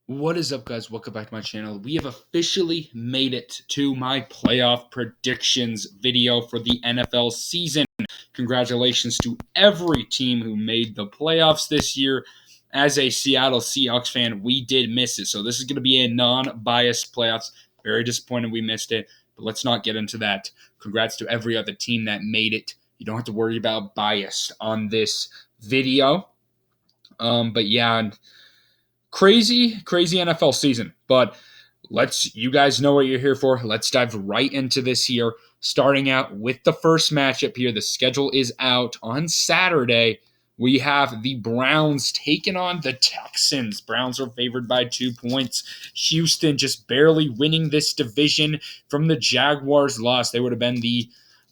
What is up, guys? Welcome back to my channel. We have officially made it to my playoff predictions video for the NFL season. Congratulations to every team who made the playoffs this year. As a Seattle Seahawks fan, we did miss it. So this is going to be a non-biased playoffs. Very disappointed we missed it, but let's not get into that. Congrats to every other team that made it. You don't have to worry about bias on this video. But yeah, crazy NFL season. But you guys know what you're here for. Let's dive right into this here. Starting out with the first matchup here. The schedule is out on Saturday. We have the Browns taking on the Texans. Browns are favored by 2 points. Houston just barely winning this division from the Jaguars' loss. They would have been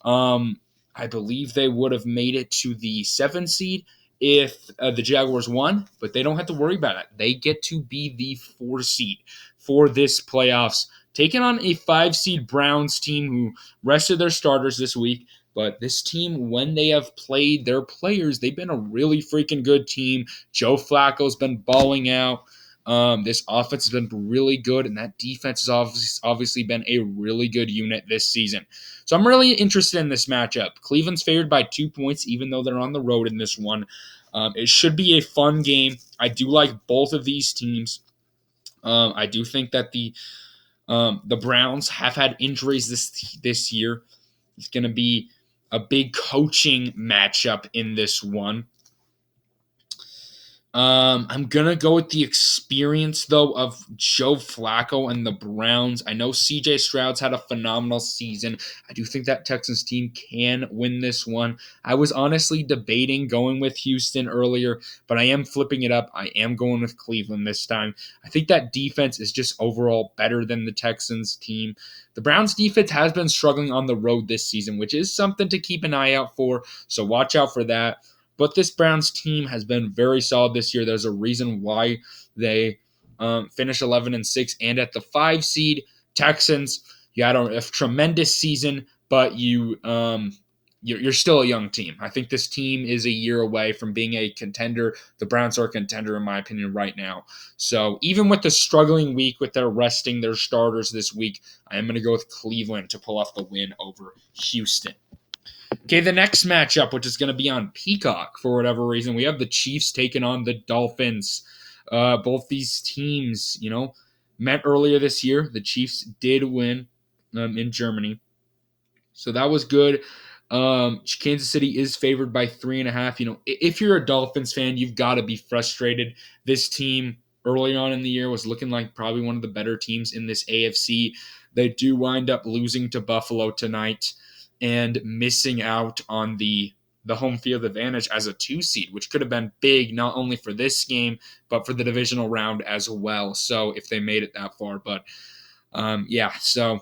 I believe they would have made it to the 7th seed if the Jaguars won, but they don't have to worry about it. They get to be the 4 seed for this playoffs, taking on a 5 seed Browns team who rested their starters this week. But this team, when they have played their players, they've been a really freaking good team. Joe Flacco's been balling out. This offense has been really good, and that defense has obviously been a really good unit this season. So I'm really interested in this matchup. Cleveland's favored by 2 points, even though they're on the road in this one. It should be a fun game. I do like both of these teams. I do think that the Browns have had injuries this year. It's going to be a big coaching matchup in this one. I'm going to go with the experience, though, of Joe Flacco and the Browns. I know C.J. Stroud's had a phenomenal season. I do think that Texans team can win this one. I was honestly debating going with Houston earlier, but I am flipping it up. I am going with Cleveland this time. I think that defense is just overall better than the Texans team. The Browns defense has been struggling on the road this season, which is something to keep an eye out for, so watch out for that. But this Browns team has been very solid this year. There's a reason why they finished 11-6 and at the 5 seed. Texans, you had a tremendous season, but you're still a young team. I think this team is a year away from being a contender. The Browns are a contender, in my opinion, right now. So even with the struggling week with their resting their starters this week, I am going to go with Cleveland to pull off the win over Houston. Okay, the next matchup, which is going to be on Peacock for whatever reason, we have the Chiefs taking on the Dolphins. Both these teams, met earlier this year. The Chiefs did win in Germany, so that was good. Kansas City is favored by 3.5. If you're a Dolphins fan, you've got to be frustrated. This team early on in the year was looking like probably one of the better teams in this AFC. They do wind up losing to Buffalo tonight and missing out on the home field advantage as a 2 seed, which could have been big not only for this game, but for the divisional round as well. So if they made it that far. But so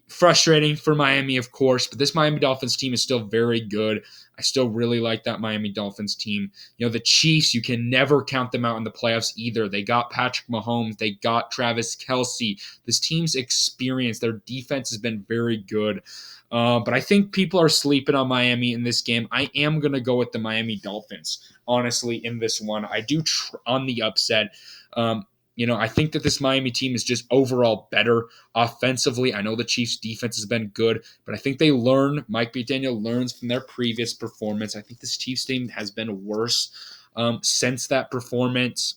frustrating for Miami, of course, but this Miami Dolphins team is still very good. I still really like that Miami Dolphins team. The Chiefs, you can never count them out in the playoffs either. They got Patrick Mahomes. They got Travis Kelce. This team's experience, their defense has been very good. But I think people are sleeping on Miami in this game. I am going to go with the Miami Dolphins, honestly, in this one. I do on the upset. I think that this Miami team is just overall better offensively. I know the Chiefs' defense has been good, but I think Mike McDaniel learns from their previous performance. I think this Chiefs team has been worse since that performance.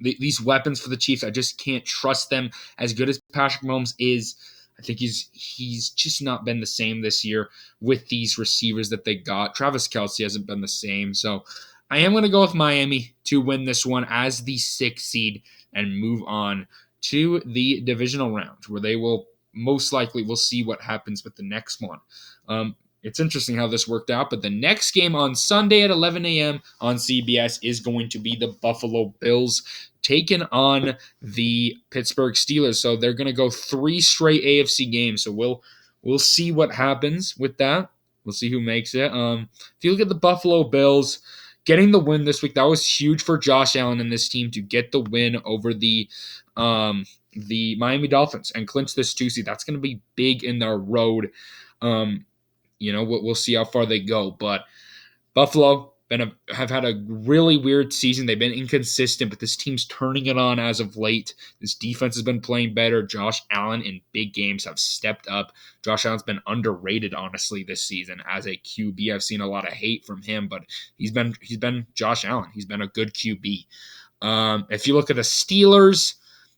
These weapons for the Chiefs, I just can't trust them. As good as Patrick Mahomes is, I think he's just not been the same this year with these receivers that they got. Travis Kelce hasn't been the same. So I am going to go with Miami to win this one as the 6th seed and move on to the divisional round, where they will most likely, we'll see what happens with the next one. It's interesting how this worked out, but the next game on Sunday at 11 a.m. on CBS is going to be the Buffalo Bills taking on the Pittsburgh Steelers. So they're going to go 3 straight AFC games. So we'll see what happens with that. We'll see who makes it. If you look at the Buffalo Bills getting the win this week, that was huge for Josh Allen and this team to get the win over the Miami Dolphins and clinch this 2 seed. That's going to be big in their road. We'll see how far they go. But Buffalo, have had a really weird season. They've been inconsistent, but this team's turning it on as of late. This defense has been playing better. Josh Allen in big games have stepped up. Josh Allen's been underrated, honestly, this season as a QB. I've seen a lot of hate from him, but he's been Josh Allen. He's been a good QB. If you look at the Steelers,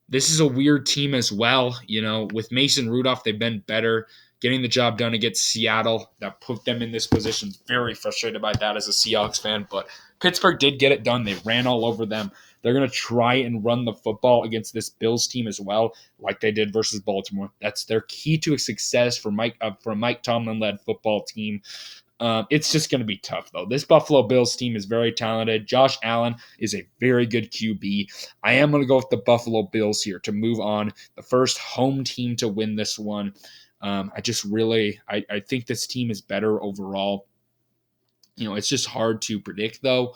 this is a weird team as well. With Mason Rudolph, they've been better getting the job done against Seattle. That put them in this position. Very frustrated by that as a Seahawks fan, but Pittsburgh did get it done. They ran all over them. They're going to try and run the football against this Bills team as well, like they did versus Baltimore. That's their key to a success for a Mike Tomlin-led football team. It's just going to be tough, though. This Buffalo Bills team is very talented. Josh Allen is a very good QB. I am going to go with the Buffalo Bills here to move on. The first home team to win this one. I think this team is better overall. It's just hard to predict, though.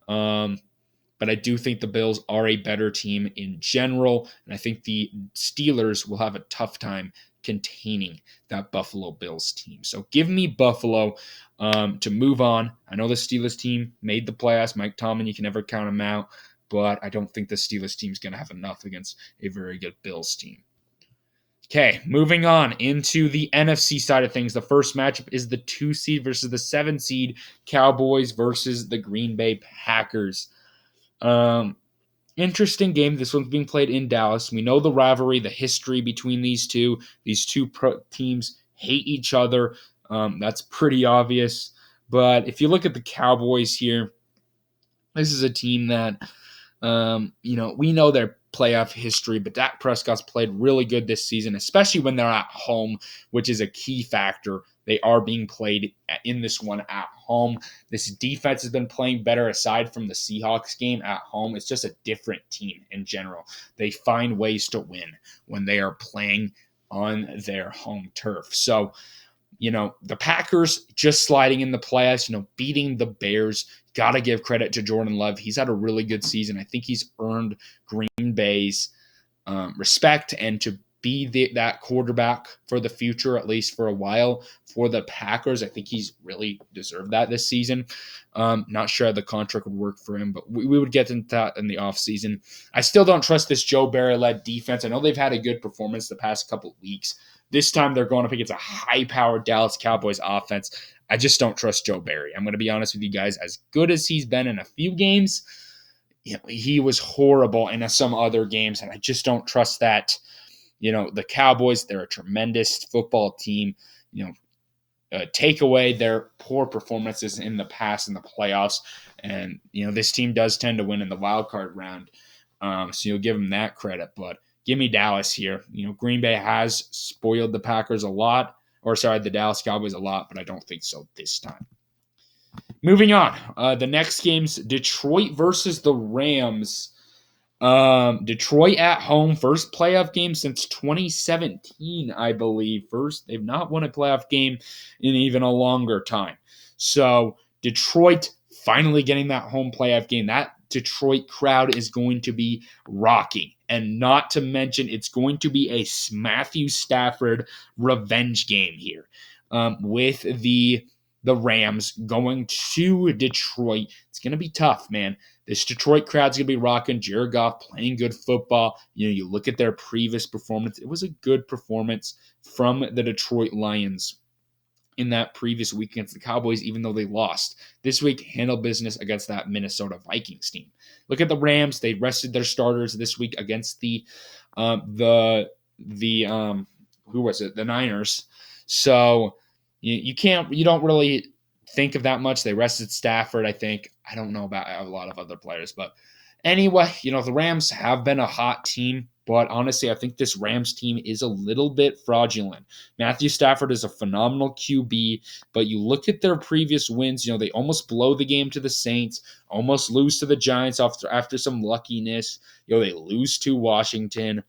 But I do think the Bills are a better team in general, and I think the Steelers will have a tough time containing that Buffalo Bills team. So give me Buffalo to move on. I know the Steelers team made the playoffs. Mike Tomlin, you can never count them out, but I don't think the Steelers team is going to have enough against a very good Bills team. Okay, moving on into the NFC side of things. The first matchup is the 2 seed versus the 7 seed, Cowboys versus the Green Bay Packers. Interesting game. This one's being played in Dallas. We know the rivalry, the history between these two. These two teams hate each other. That's pretty obvious. But if you look at the Cowboys here, this is a team that, we know their playoff history, but Dak Prescott's played really good this season, especially when they're at home, which is a key factor. They are being played in this one at home. This defense has been playing better aside from the Seahawks game at home. It's just a different team in general. They find ways to win when they are playing on their home turf. So, the Packers just sliding in the playoffs, beating the Bears. Got to give credit to Jordan Love. He's had a really good season. I think he's earned Green Bay's respect and to be that quarterback for the future, at least for a while, for the Packers. I think he's really deserved that this season. Not sure how the contract would work for him, but we would get into that in the offseason. I still don't trust this Joe Barry-led defense. I know they've had a good performance the past couple of weeks. This time they're going up against a high-powered Dallas Cowboys offense. I just don't trust Joe Barry. I'm going to be honest with you guys. As good as he's been in a few games, he was horrible in some other games, and I just don't trust that. The Cowboys, they're a tremendous football team. Take away their poor performances in the past in the playoffs, and this team does tend to win in the wild card round. So you'll give them that credit, but give me Dallas here. Green Bay has spoiled the Packers a lot, the Dallas Cowboys a lot, but I don't think so this time. Moving on, the next game's Detroit versus the Rams. Detroit at home, first playoff game since 2017, I believe. They've not won a playoff game in even a longer time. So Detroit finally getting that home playoff game. That Detroit crowd is going to be rocking. And not to mention, it's going to be a Matthew Stafford revenge game here with the Rams going to Detroit. It's going to be tough, man. This Detroit crowd's going to be rocking. Jared Goff playing good football. You look at their previous performance. It was a good performance from the Detroit Lions in that previous week against the Cowboys, even though they lost. This week, handled business against that Minnesota Vikings team. Look at the Rams. They rested their starters this week against the Niners. So you don't really think of that much. They rested Stafford, I think. I don't know about a lot of other players, but anyway, the Rams have been a hot team, but honestly, I think this Rams team is a little bit fraudulent. Matthew Stafford is a phenomenal QB, but you look at their previous wins, they almost blow the game to the Saints, almost lose to the Giants after some luckiness. They lose to Washington.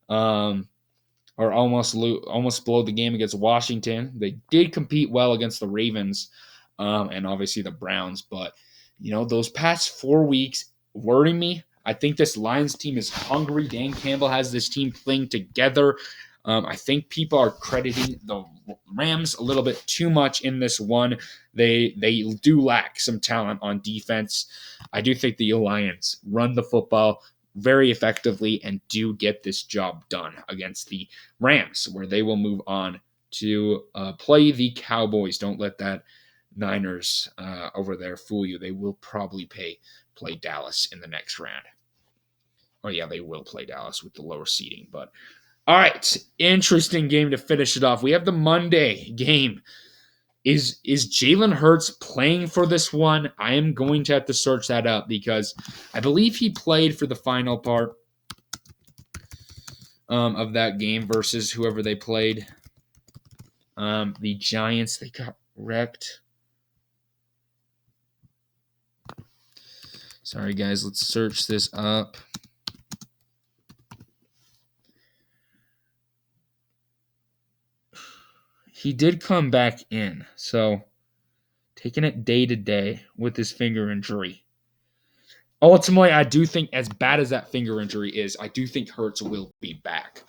Or almost blow the game against Washington. They did compete well against the Ravens and obviously the Browns. But, those past 4 weeks worry me. I think this Lions team is hungry. Dan Campbell has this team playing together. I think people are crediting the Rams a little bit too much in this one. They do lack some talent on defense. I do think the Lions run the football very effectively and do get this job done against the Rams, where they will move on to play the Cowboys. Don't let that Niners over there fool you. They will probably play Dallas in the next round. Oh yeah, they will play Dallas with the lower seeding. But all right, interesting game to finish it off. We have the Monday game. Is Jalen Hurts playing for this one? I am going to have to search that up because I believe he played for the final part of that game versus whoever they played. The Giants, they got wrecked. Sorry, guys. Let's search this up. He did come back in, so taking it day to day with his finger injury. Ultimately, I do think, as bad as that finger injury is, I do think Hurts will be back.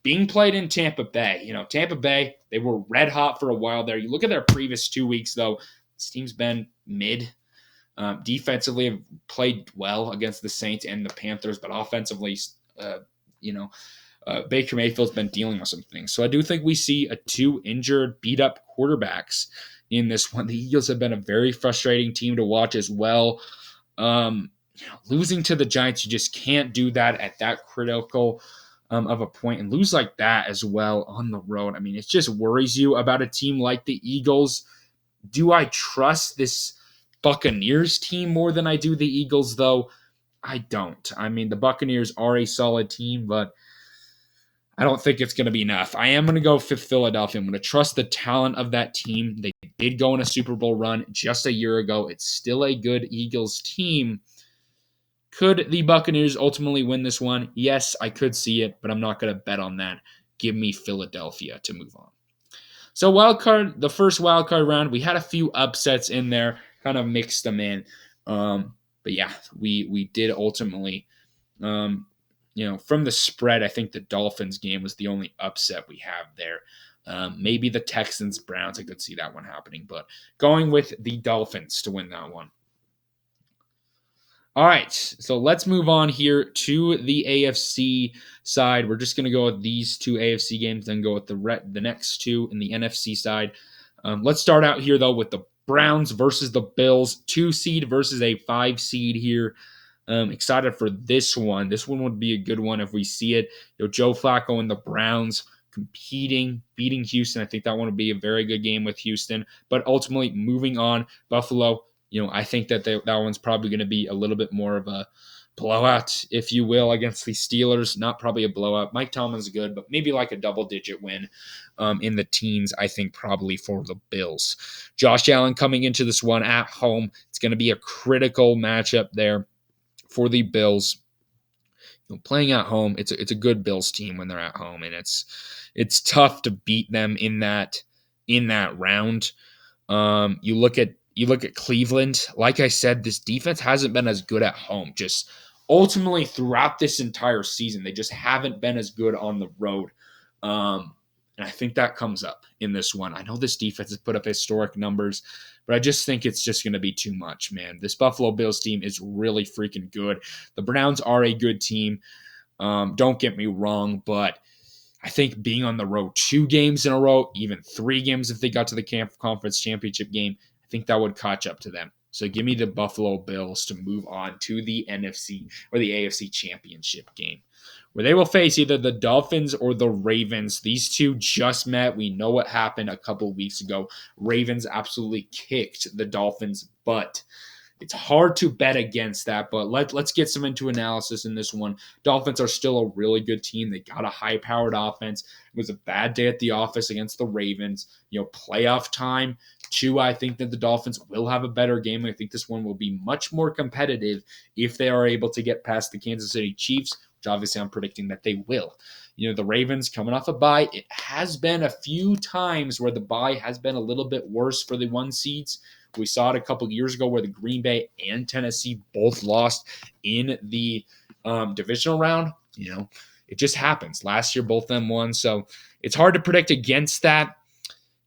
Being played in Tampa Bay, Tampa Bay, they were red hot for a while there. You look at their previous 2 weeks, though, this team's been mid. Defensively, have played well against the Saints and the Panthers, but offensively, Baker Mayfield's been dealing with some things. So I do think we see 2 injured, beat-up quarterbacks in this one. The Eagles have been a very frustrating team to watch as well. Losing to the Giants, you just can't do that at that critical of a point and lose like that as well on the road. I mean, it just worries you about a team like the Eagles. Do I trust this Buccaneers team more than I do the Eagles, though? I don't. I mean, the Buccaneers are a solid team, but I don't think it's going to be enough. I am going to go with Philadelphia. I'm going to trust the talent of that team. They did go on a Super Bowl run just a year ago. It's still a good Eagles team. Could the Buccaneers ultimately win this one? Yes, I could see it, but I'm not going to bet on that. Give me Philadelphia to move on. So the first wild card round, we had a few upsets in there, kind of mixed them in. But yeah, we did ultimately, from the spread, I think the Dolphins game was the only upset we have there. Maybe the Texans, Browns, I could see that one happening, but going with the Dolphins to win that one. All right, so let's move on here to the AFC side. We're just going to go with these 2 AFC games, then go with the next 2 in the NFC side. Let's start out here, though, with the Browns versus the Bills, 2 seed versus a 5 seed here. Excited for this one. This one would be a good one if we see it. Joe Flacco and the Browns competing, beating Houston. I think that one would be a very good game with Houston. But ultimately, moving on, Buffalo, I think that that one's probably going to be a little bit more of a blowout, if you will, against the Steelers. Not probably a blowout. Mike Tomlin's good, but maybe like a double-digit win in the teens, I think, probably for the Bills. Josh Allen coming into this one at home. It's going to be a critical matchup there for the Bills. Playing at home, it's a good Bills team when they're at home, and it's tough to beat them in that round. You look at Cleveland. Like I said, this defense hasn't been as good at home. Just ultimately throughout this entire season, they just haven't been as good on the road. And I think that comes up in this one. I know this defense has put up historic numbers, but I just think it's just going to be too much, man. This Buffalo Bills team is really freaking good. The Browns are a good team. Don't get me wrong, but I think being on the road 2 games in a row, even 3 games if they got to the conference championship game, I think that would catch up to them. So give me the Buffalo Bills to move on to the NFC or the AFC championship game, where they will face either the Dolphins or the Ravens. These 2 just met. We know what happened a couple weeks ago. Ravens absolutely kicked the Dolphins' butt. It's hard to bet against that, but let's get some into analysis in this one. Dolphins are still a really good team. They got a high-powered offense. It was a bad day at the office against the Ravens. Playoff time. 2, I think that the Dolphins will have a better game. I think this one will be much more competitive if they are able to get past the Kansas City Chiefs, which obviously I'm predicting that they will. The Ravens coming off a bye. It has been a few times where the bye has been a little bit worse for the 1 seeds. We saw it a couple years ago where the Green Bay and Tennessee both lost in the divisional round. It just happens. Last year, both of them won. So it's hard to predict against that,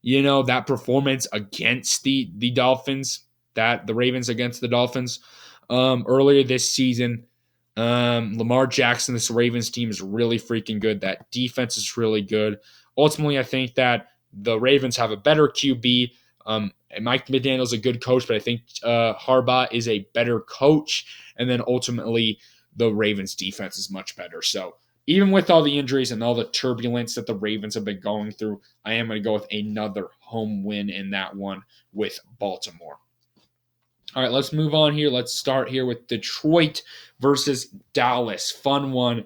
that performance against the Dolphins, that the Ravens against the Dolphins earlier this season. Lamar Jackson, this Ravens team is really freaking good. That defense is really good. Ultimately, I think that the Ravens have a better QB. Mike McDaniel's a good coach, but I think Harbaugh is a better coach. And then ultimately, the Ravens defense is much better. So even with all the injuries and all the turbulence that the Ravens have been going through, I am going to go with another home win in that one with Baltimore. All right, let's move on here. Let's start here with Detroit versus Dallas. Fun one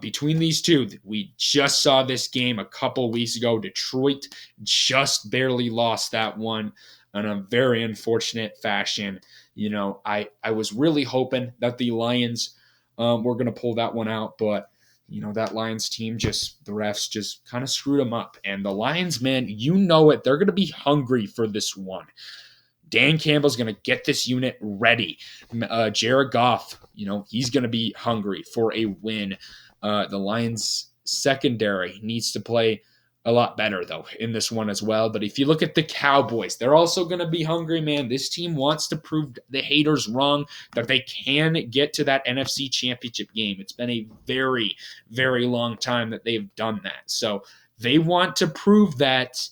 between these two. We just saw this game a couple weeks ago. Detroit just barely lost that one in a very unfortunate fashion. I was really hoping that the Lions were going to pull that one out, but that Lions team the refs just kind of screwed them up. And the Lions, man, it. They're going to be hungry for this one. Dan Campbell's going to get this unit ready. Jared Goff, he's going to be hungry for a win. The Lions secondary needs to play a lot better, though, in this one as well. But if you look at the Cowboys, they're also going to be hungry, man. This team wants to prove the haters wrong, that they can get to that NFC Championship game. It's been a very, very long time that they've done that. So they want to prove that.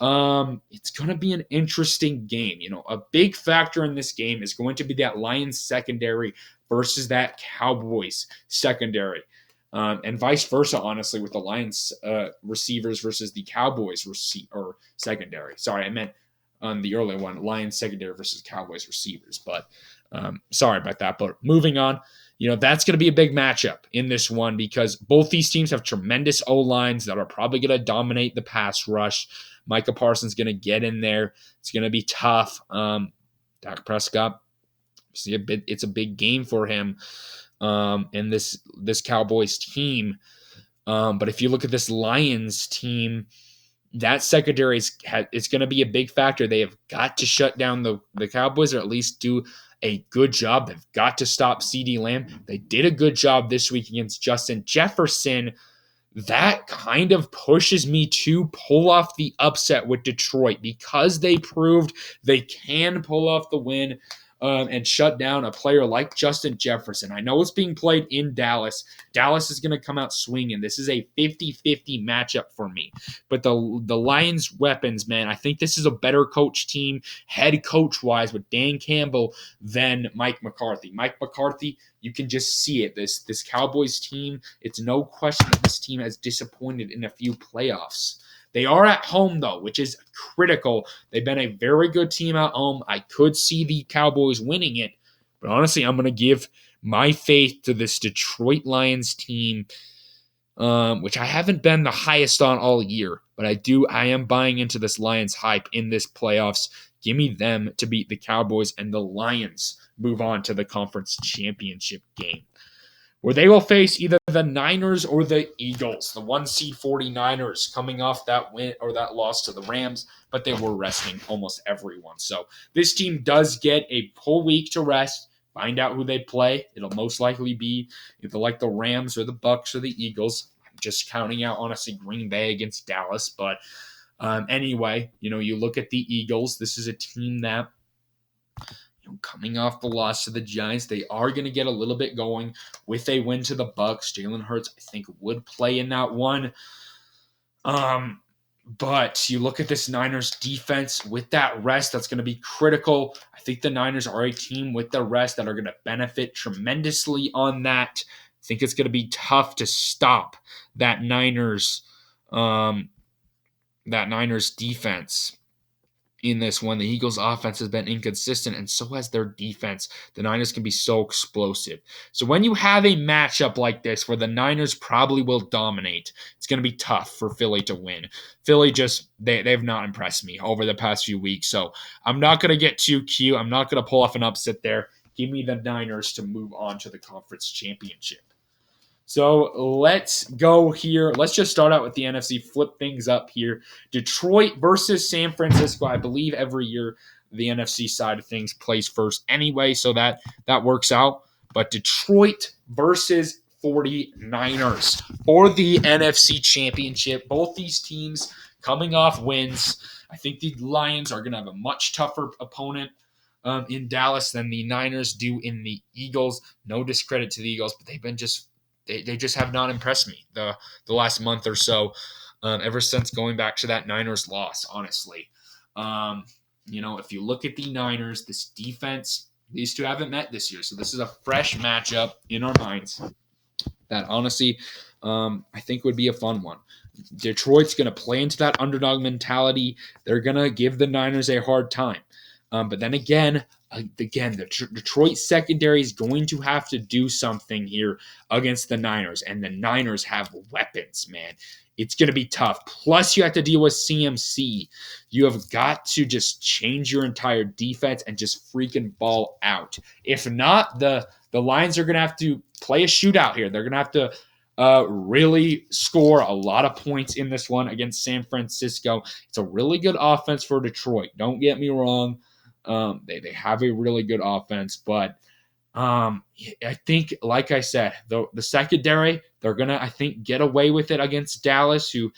It's going to be an interesting game. A big factor in this game is going to be that Lions secondary versus that Cowboys secondary. And vice versa, honestly, with the Lions receivers versus the Cowboys secondary. Sorry, I meant on the earlier one, Lions secondary versus Cowboys receivers. But sorry about that. But moving on, that's going to be a big matchup in this one because both these teams have tremendous O-lines that are probably going to dominate the pass rush. Micah Parsons going to get in there. It's going to be tough. Dak Prescott, it's a big game for him and this Cowboys team. But if you look at this Lions team, that secondary is going to be a big factor. They have got to shut down the Cowboys, or at least do a good job. They've got to stop CeeDee Lamb. They did a good job this week against Justin Jefferson. That kind of pushes me to pull off the upset with Detroit because they proved they can pull off the win and shut down a player like Justin Jefferson. I know it's being played in Dallas. Dallas is going to come out swinging. This is a 50-50 matchup for me. But the Lions' weapons, man, I think this is a better coach team, head coach-wise, with Dan Campbell than Mike McCarthy. Mike McCarthy, you can just see it. This Cowboys team, it's no question that this team has disappointed in a few playoffs. They are at home, though, which is critical. They've been a very good team at home. I could see the Cowboys winning it. But honestly, I'm going to give my faith to this Detroit Lions team, which I haven't been the highest on all year. But I am buying into this Lions hype in this playoffs. Give me them to beat the Cowboys, and the Lions move on to the conference championship game, where they will face either the Niners or the Eagles, the 1 seed 49ers coming off that win or that loss to the Rams, but they were resting almost everyone. So this team does get a full week to rest, find out who they play. It'll most likely be either like the Rams or the Bucs or the Eagles. I'm just counting out, honestly, Green Bay against Dallas. But anyway, you look at the Eagles. This is a team that, coming off the loss to the Giants, they are going to get a little bit going with a win to the Bucs. Jalen Hurts, I think, would play in that one. But you look at this Niners defense with that rest, that's going to be critical. I think the Niners are a team with the rest that are going to benefit tremendously on that. I think it's going to be tough to stop that Niners defense. In this one, the Eagles' offense has been inconsistent, and so has their defense. The Niners can be so explosive. So when you have a matchup like this where the Niners probably will dominate, it's going to be tough for Philly to win. Philly they've not impressed me over the past few weeks, so I'm not going to get too cute. I'm not going to pull off an upset there. Give me the Niners to move on to the conference championship. So let's go here. Let's just start out with the NFC, flip things up here. Detroit versus San Francisco. I believe every year the NFC side of things plays first anyway, so that works out. But Detroit versus 49ers for the NFC Championship. Both these teams coming off wins. I think the Lions are going to have a much tougher opponent in Dallas than the Niners do in the Eagles. No discredit to the Eagles, but they've been just they just have not impressed me the last month or so. Ever since going back to that Niners loss, honestly. If you look at the Niners, this defense, these two haven't met this year. So this is a fresh matchup in our minds that honestly, I think would be a fun one. Detroit's going to play into that underdog mentality. They're going to give the Niners a hard time. But then again, the Detroit secondary is going to have to do something here against the Niners. And the Niners have weapons, man. It's going to be tough. Plus, you have to deal with CMC. You have got to just change your entire defense and just freaking ball out. If not, the Lions are going to have to play a shootout here. They're going to have to really score a lot of points in this one against San Francisco. It's a really good offense for Detroit. Don't get me wrong. They have a really good offense, but I think, like I said, the secondary, they're going to, I think, get away with it against Dallas, who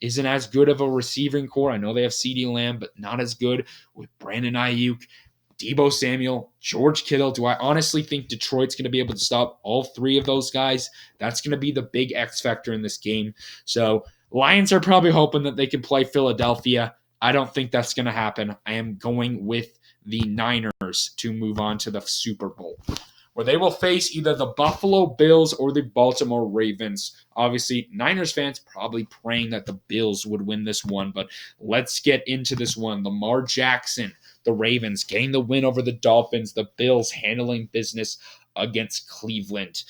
isn't as good of a receiving core. I know they have CeeDee Lamb, but not as good with Brandon Ayuk, Deebo Samuel, George Kittle. Do I honestly think Detroit's going to be able to stop all three of those guys? That's going to be the big X factor in this game. So Lions are probably hoping that they can play Philadelphia. I don't think that's going to happen. I am going with the Niners to move on to the Super Bowl, where they will face either the Buffalo Bills or the Baltimore Ravens. Obviously, Niners fans probably praying that the Bills would win this one, but let's get into this one. Lamar Jackson, the Ravens, getting the win over the Dolphins, the Bills handling business against Cleveland,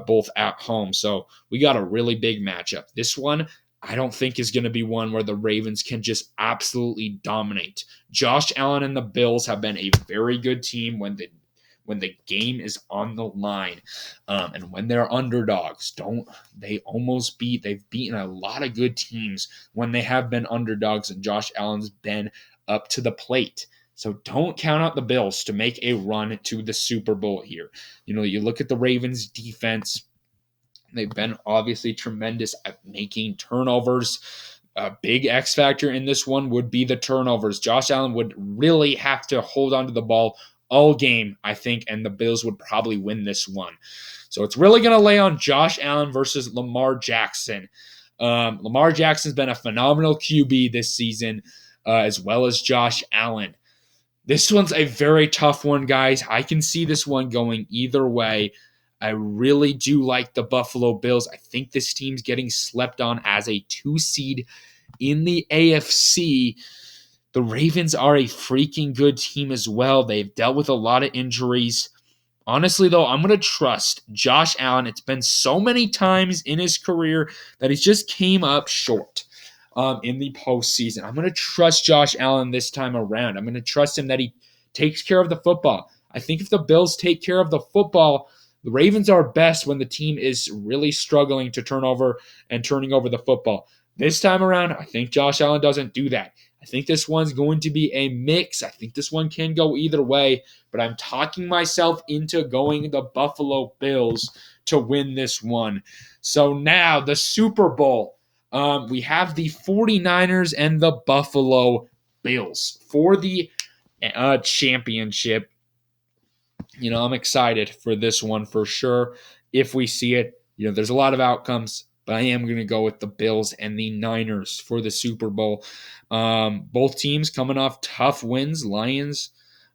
both at home. So we got a really big matchup. This one, I don't think is going to be one where the Ravens can just absolutely dominate. Josh Allen and the Bills have been a very good team when the game is on the line, and when they're underdogs. They've beaten a lot of good teams when they have been underdogs, and Josh Allen's been up to the plate. So don't count out the Bills to make a run to the Super Bowl here. You look at the Ravens defense. They've been obviously tremendous at making turnovers. A big X factor in this one would be the turnovers. Josh Allen would really have to hold on to the ball all game, I think, and the Bills would probably win this one. So it's really going to lay on Josh Allen versus Lamar Jackson. Lamar Jackson's been a phenomenal QB this season, as well as Josh Allen. This one's a very tough one, guys. I can see this one going either way. I really do like the Buffalo Bills. I think this team's getting slept on as a 2 seed in the AFC. The Ravens are a freaking good team as well. They've dealt with a lot of injuries. Honestly, though, I'm going to trust Josh Allen. It's been so many times in his career that he's just came up short in the postseason. I'm going to trust Josh Allen this time around. I'm going to trust him that he takes care of the football. I think if the Bills take care of the football, the Ravens are best when the team is really struggling to turning over the football. This time around, I think Josh Allen doesn't do that. I think this one's going to be a mix. I think this one can go either way, but I'm talking myself into going the Buffalo Bills to win this one. So now the Super Bowl. We have the 49ers and the Buffalo Bills for the championship. I'm excited for this one for sure. If we see it, there's a lot of outcomes, but I am going to go with the Bills and the Niners for the Super Bowl. Both teams coming off tough wins. Lions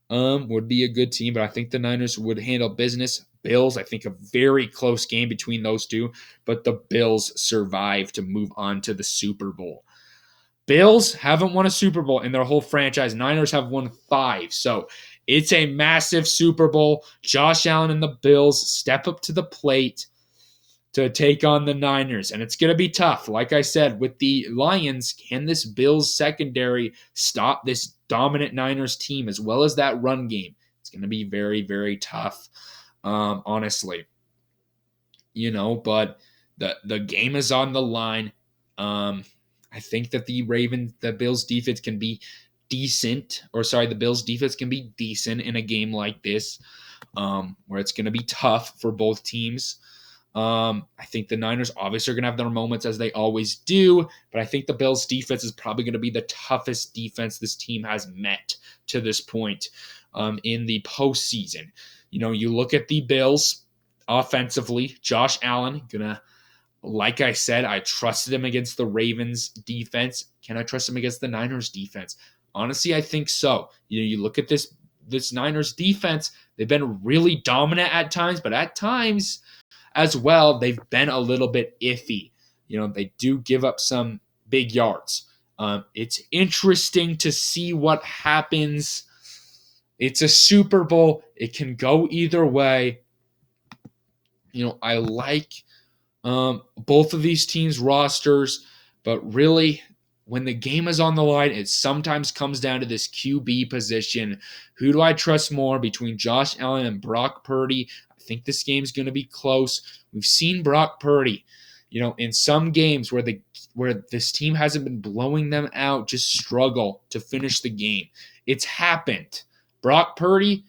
would be a good team, but I think the Niners would handle business. Bills, I think a very close game between those two, but the Bills survive to move on to the Super Bowl. Bills haven't won a Super Bowl in their whole franchise. Niners have won 5. So it's a massive Super Bowl. Josh Allen and the Bills step up to the plate to take on the Niners. And it's going to be tough. Like I said, with the Lions, can this Bills secondary stop this dominant Niners team as well as that run game? It's going to be very, very tough, honestly. But the game is on the line. I think that the Bills defense can be decent, the Bills defense can be decent in a game like this, where it's going to be tough for both teams. I think the Niners obviously are going to have their moments as they always do, but I think the Bills defense is probably going to be the toughest defense this team has met to this point in the postseason. You look at the Bills offensively, Josh Allen, like I said, I trusted him against the Ravens defense. Can I trust him against the Niners defense? Honestly, I think so. You look at this Niners defense, they've been really dominant at times, but at times as well, they've been a little bit iffy. They do give up some big yards. It's interesting to see what happens. It's a Super Bowl. It can go either way. I like both of these teams' rosters, but really, when the game is on the line, it sometimes comes down to this QB position. Who do I trust more between Josh Allen and Brock Purdy? I think this game's going to be close. We've seen Brock Purdy, in some games where this team hasn't been blowing them out, just struggle to finish the game. It's happened. Brock Purdy,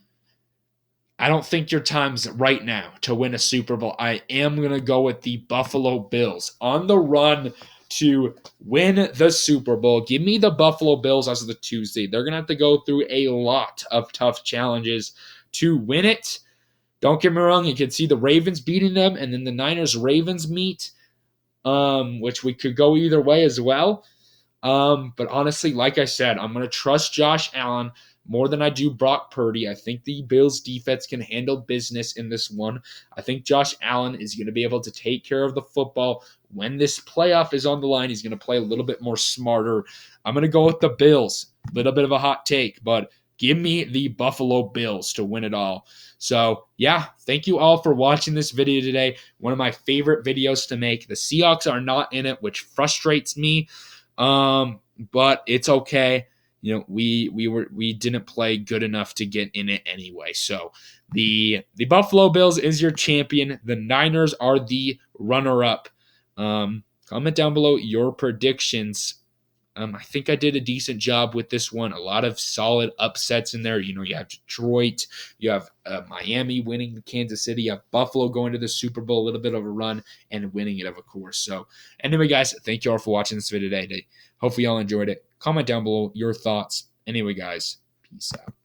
I don't think your time's right now to win a Super Bowl. I am going to go with the Buffalo Bills on the run to win the Super Bowl. Give me the Buffalo Bills as of the Tuesday. They're going to have to go through a lot of tough challenges to win it. Don't get me wrong. You can see the Ravens beating them, and then the Niners-Ravens meet, which we could go either way as well. But honestly, like I said, I'm going to trust Josh Allen more than I do Brock Purdy. I think the Bills defense can handle business in this one. I think Josh Allen is going to be able to take care of the football. When this playoff is on the line, he's going to play a little bit more smarter. I'm going to go with the Bills. A little bit of a hot take, but give me the Buffalo Bills to win it all. So, yeah, thank you all for watching this video today. One of my favorite videos to make. The Seahawks are not in it, which frustrates me. But it's okay. We didn't play good enough to get in it anyway. So the Buffalo Bills is your champion. The Niners are the runner-up. Comment down below your predictions. I think I did a decent job with this one. A lot of solid upsets in there. You have Detroit, you have Miami winning Kansas City, you have Buffalo going to the Super Bowl, a little bit of a run, and winning it, of course. So anyway, guys, thank you all for watching this video today. Hopefully y'all enjoyed it. Comment down below your thoughts. Anyway, guys, peace out.